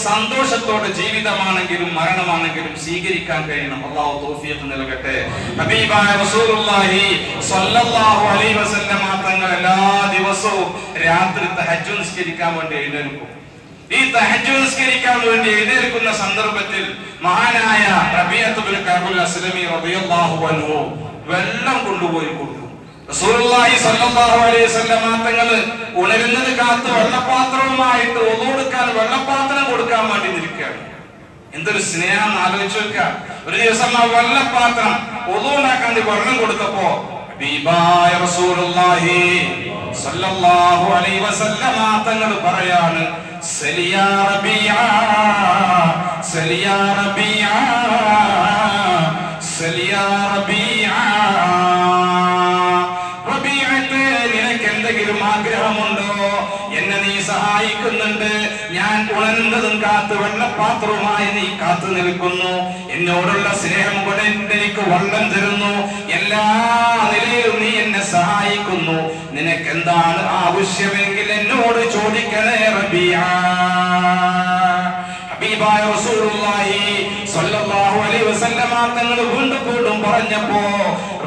സന്തോഷത്തോടെ ജീവിതമാണെങ്കിലും മരണമാണെങ്കിലും സ്വീകരിക്കാൻ കഴിയണം. അല്ലാഹു തൗഫീഖ് നൽകട്ടെ. ഹബീബായ റസൂലുള്ളാഹി സ്വല്ലല്ലാഹു അലൈഹി വസല്ലം തങ്ങൾ എല്ലാ ദിവസവും രാത്രി തഹജ്ജുദ് നിസ്കരിക്കാൻ വേണ്ടി എഴുന്നേൽക്കും. ഈ തഹജ്ജുദ് നിസ്കരിക്കാൻ വേണ്ടി എഴുന്നേൽക്കുന്ന സന്ദർഭത്തിൽ മഹാനായ റബീഅത്ത് ബിൻ കഅബുൽ അസ്ലമി റളിയല്ലാഹു അൻഹു വെള്ളം കൊണ്ടുപോയി കൊടുക്കും. റസൂലുള്ളാഹി സ്വല്ലല്ലാഹു അലൈഹി വസല്ലം തങ്ങൾ ഉണരുന്നത് കാത്ത് വെള്ളപാത്രവുമായിട്ട് ഒളു കൊടുക്കാൻ വെള്ളപാത്രം കൊടുക്കാൻ വേണ്ടി നിൽക്കുകയാണ്. എന്തൊരു സ്നേഹം ആലോചിച്ച് വെക്കുക. ഒരു ദിവസം ആ വെള്ളപാത്രം ഒളു ഉണ്ടാക്കാൻ വെള്ളം കൊടുത്തപ്പോ ഹബീബായ റസൂലുള്ളാഹി സ്വല്ലല്ലാഹു അലൈഹി വസല്ലം തങ്ങൾ പറയാണ്, സലിയാ റബീഅ സലിയാ റബീഅ സലിയാ റബീഅ. ആഗ്രഹമുണ്ടോ? എന്നെ നീ സഹായിക്കുന്നുണ്ട്. ഞാൻ ഉണരുന്നതും കാത്ത് വെള്ളപാത്രവുമായി നീ കാത്തു നിൽക്കുന്നു. എന്നോടുള്ള സ്നേഹം കൊണ്ട് എനിക്ക് വെള്ളം തരുന്നു. എല്ലാ നിലയിലും നീ എന്നെ സഹായിക്കുന്നു. നിനക്ക് എന്താണ് ആവശ്യമെങ്കിൽ എന്നോട് ചോദിക്കണേ റബീഅ. ഹബീബായ റസൂലുള്ളാഹി സ്വല്ലല്ലാഹു അലൈഹി വസല്ലം തങ്ങൾ വീണ്ടും പറഞ്ഞപ്പോ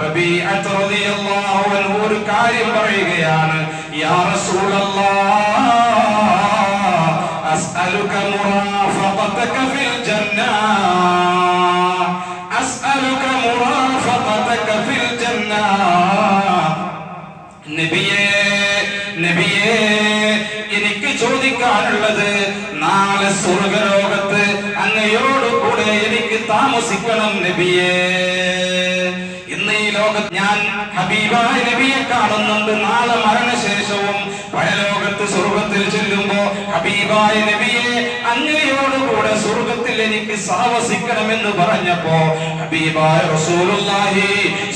റബീഅത്ത് റളിയല്ലാഹു അൻഹു ഒരു കാര്യം പറയുകയാണ്, യാ റസൂലല്ലാഹ് അസ്അലുക മുറാഫഖതക ഫിൽ ജന്നah അസ്അലുക മുറാഫഖതക ഫിൽ ജന്നah. നബിയേ എനിക്ക് ചോദിക്കാനുള്ളത്, നാളെ സ്വർഗ്ഗലോകത്ത് അങ്ങയോട് കൂടെ എനിക്ക് താമസിക്കണം നബിയേ. ഇന്ന് ഈ ലോകത്ത് ഞാൻ ഹബീബായ നബിയെ കാണുന്നുണ്ട്. നാളെ മരണശേഷവും പരലോകത്ത് സ്വർഗ്ഗത്തിൽ ചെല്ലുമ്പോ ഹബീബായ നബിയെ അങ്ങയോട് കൂടെ സ്വർഗ്ഗത്തിൽ എനിക്ക് താമസിക്കണമെന്ന് പറഞ്ഞപ്പോ ഹബീബായ റസൂലുള്ളാഹി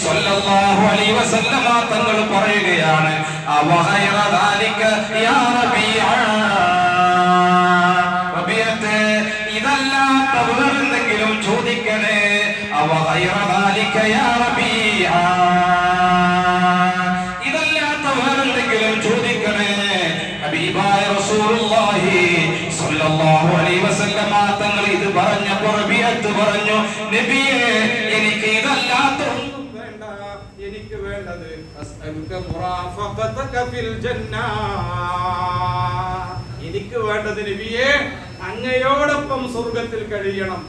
സ്വല്ലല്ലാഹു അലൈഹി വസല്ലം തങ്ങൾ പറയുകയാണ്, അവഗൈറ ദാലിക യാ റബീഅ. റബീഅത്തെ ഇതല്ലാത്ത വേറെന്തെങ്കിലും ചോദിക്കണേ. അവഗൈറ ദാലിക യാ റബീഅ. ഇതല്ലാത്ത വേറെന്തെങ്കിലും ചോദിക്കണേ. ഹബീബായ റസൂലുള്ളാഹി സ്വല്ലല്ലാഹു അലൈഹി വസല്ലം തങ്ങൾ ഇത് പറഞ്ഞപ്പോൾ റബീഅത്ത് പറഞ്ഞു, നബിയേ എനിക്ക് ഇതല്ലാത്ത വേണ്ട, എനിക്ക് വേണ്ടത് അസ്അലുക മുറാഫഖതക ഫിൽ ജന്നah. എനിക്ക് വേണ്ടത് നബിയേ അങ്ങയോടൊപ്പം സ്വർഗ്ഗത്തിൽ കഴിയണം.